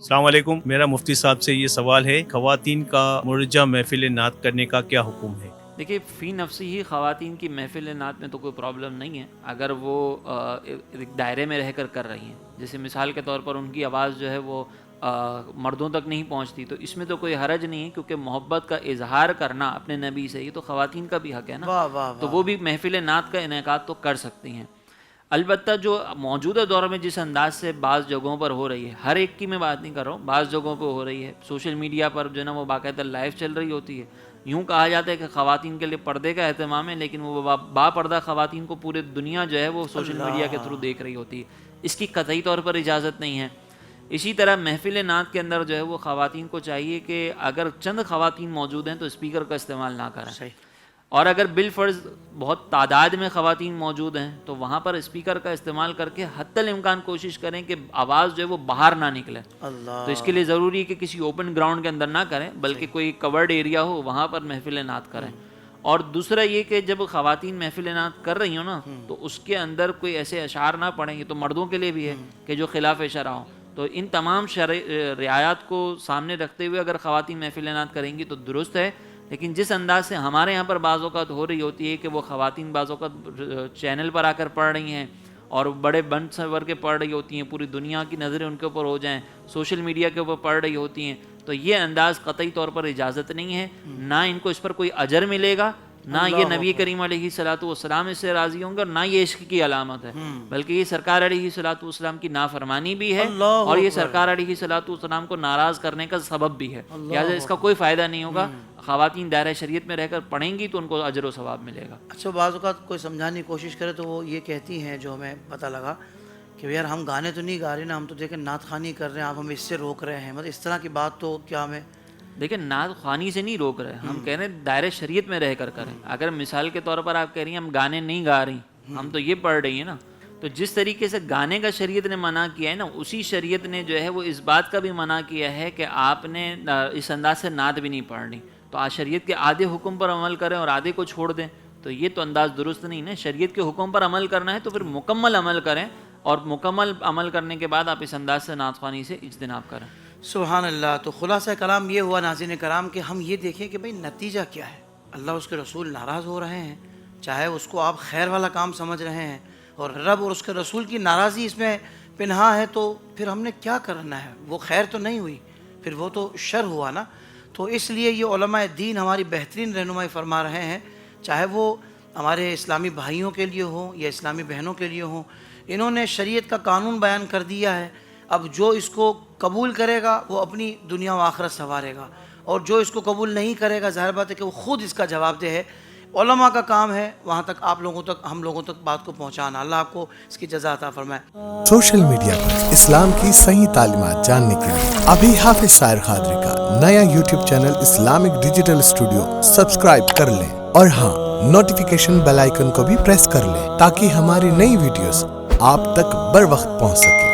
السلام علیکم. میرا مفتی صاحب سے یہ سوال ہے، خواتین کا مرجع محفل نعت کرنے کا کیا حکم ہے؟ دیکھیے، فی نفسی ہی خواتین کی محفل نعت میں تو کوئی پرابلم نہیں ہے اگر وہ ایک دائرے میں رہ کر رہی ہیں. جیسے مثال کے طور پر ان کی آواز جو ہے وہ مردوں تک نہیں پہنچتی، تو اس میں تو کوئی حرج نہیں ہے، کیونکہ محبت کا اظہار کرنا اپنے نبی سے یہ تو خواتین کا بھی حق ہے نا. تو وہ بھی محفل نعت کا انعقاد تو کر سکتی ہیں. البتہ جو موجودہ دور میں جس انداز سے بعض جگہوں پر ہو رہی ہے، ہر ایک کی میں بات نہیں کر رہا ہوں، بعض جگہوں پہ ہو رہی ہے، سوشل میڈیا پر جو ہے نا وہ باقاعدہ لائیو چل رہی ہوتی ہے. یوں کہا جاتا ہے کہ خواتین کے لیے پردے کا اہتمام ہے، لیکن وہ با پردہ خواتین کو پورے دنیا جو ہے وہ سوشل میڈیا کے تھرو دیکھ رہی ہوتی ہے. اس کی قطعی طور پر اجازت نہیں ہے. اسی طرح محفل نعت کے اندر جو ہے وہ خواتین کو چاہیے کہ اگر چند خواتین موجود ہیں تو اسپیکر کا استعمال نہ کریں، اور اگر بالفرض بہت تعداد میں خواتین موجود ہیں تو وہاں پر اسپیکر کا استعمال کر کے حتی الامکان کوشش کریں کہ آواز جو ہے وہ باہر نہ نکلے. تو اس کے لیے ضروری ہے کہ کسی اوپن گراؤنڈ کے اندر نہ کریں، بلکہ کوئی کورڈ ایریا ہو وہاں پر محفل نعت کریں. اور دوسرا یہ کہ جب خواتین محفل نعت کر رہی ہوں نا تو اس کے اندر کوئی ایسے اشعار نہ پڑھیں، یہ تو مردوں کے لیے بھی ہے کہ جو خلاف شرع ہوں. تو ان تمام رعایات کو سامنے رکھتے ہوئے اگر خواتین محفل نعت کریں گی تو درست ہے. لیکن جس انداز سے ہمارے یہاں پر بعض اوقات ہو رہی ہوتی ہے کہ وہ خواتین بعض اوقات چینل پر آ کر پڑھ رہی ہیں اور بڑے بن سور کے پڑھ رہی ہوتی ہیں، پوری دنیا کی نظریں ان کے اوپر ہو جائیں، سوشل میڈیا کے اوپر پڑھ رہی ہوتی ہیں، تو یہ انداز قطعی طور پر اجازت نہیں ہے. نہ ان کو اس پر کوئی اجر ملے گا، نہ یہ نبی کریم علیہ الصلوۃ والسلام اس سے راضی ہوں گے، اور نہ یہ عشق کی علامت ہے، بلکہ یہ سرکار علیہ الصلوۃ والسلام کی نافرمانی بھی ہے، اور یہ سرکار علیہ الصلوۃ والسلام کو ناراض کرنے کا سبب بھی ہے. لہٰذا اس کا کوئی فائدہ نہیں ہوگا. خواتین دائرہ شریعت میں رہ کر پڑھیں گی تو ان کو اجر و ثواب ملے گا. اچھا، بعض اوقات کوئی سمجھانے کی کوشش کرے تو وہ یہ کہتی ہیں، جو ہمیں پتہ لگا کہ یار ہم گانے تو نہیں گا رہے نا، ہم تو دیکھیں نعت خوانی کر رہے ہیں، آپ ہمیں اس سے روک رہے ہیں. مطلب اس طرح کی بات تو کیا ہمیں دیکھیں نعت خوانی سے نہیں روک رہے، ہم کہہ رہے ہیں دائرہ شریعت میں رہ کر کریں. اگر مثال کے طور پر آپ کہہ رہی ہیں ہم گانے نہیں گا رہی، ہم تو یہ پڑھ رہی ہیں نا، تو جس طریقے سے گانے کا شریعت نے منع کیا ہے نا، اسی شریعت نے جو ہے وہ اس بات کا بھی منع کیا ہے کہ آپ نے اس انداز سے نعت بھی نہیں پڑھنی. تو آج شریعت کے آدھے حکم پر عمل کریں اور آدھے کو چھوڑ دیں، تو یہ تو انداز درست نہیں نا. شریعت کے حکم پر عمل کرنا ہے تو پھر مکمل عمل کریں، اور مکمل عمل کرنے کے بعد آپ اس انداز سے نعت خوانی سے اجتناب کریں. سبحان اللہ. تو خلاصہ کلام یہ ہوا ناظرین کرام کہ ہم یہ دیکھیں کہ بھئی نتیجہ کیا ہے. اللہ اس کے رسول ناراض ہو رہے ہیں، چاہے اس کو آپ خیر والا کام سمجھ رہے ہیں، اور رب اور اس کے رسول کی ناراضی اس میں پنہا ہے، تو پھر ہم نے کیا کرنا ہے؟ وہ خیر تو نہیں ہوئی، پھر وہ تو شر ہوا نا. تو اس لیے یہ علماء دین ہماری بہترین رہنمائی فرما رہے ہیں، چاہے وہ ہمارے اسلامی بھائیوں کے لیے ہوں یا اسلامی بہنوں کے لیے ہوں. انہوں نے شریعت کا قانون بیان کر دیا ہے. اب جو اس کو قبول کرے گا وہ اپنی دنیا و آخرت سنوارے گا، اور جو اس کو قبول نہیں کرے گا ظاہر بات ہے کہ وہ خود اس کا جواب دہ ہے. علماء کا کام ہے وہاں تک آپ لوگوں تک، ہم لوگوں تک بات کو پہنچانا. اللہ آپ کو اس کی جزا عطا فرمائے. سوشل میڈیا پر اسلام کی صحیح تعلیمات جاننے کے لیے ابھی حافظ سائر قادری کا نیا YouTube channel Islamic digital studio subscribe کر لیں، اور ہاں، نوٹیفیکیشن بیل آئیکن کو بھی پریس کر لیں تاکہ ہماری نئی ویڈیوز آپ تک بر وقت پہنچ سکیں.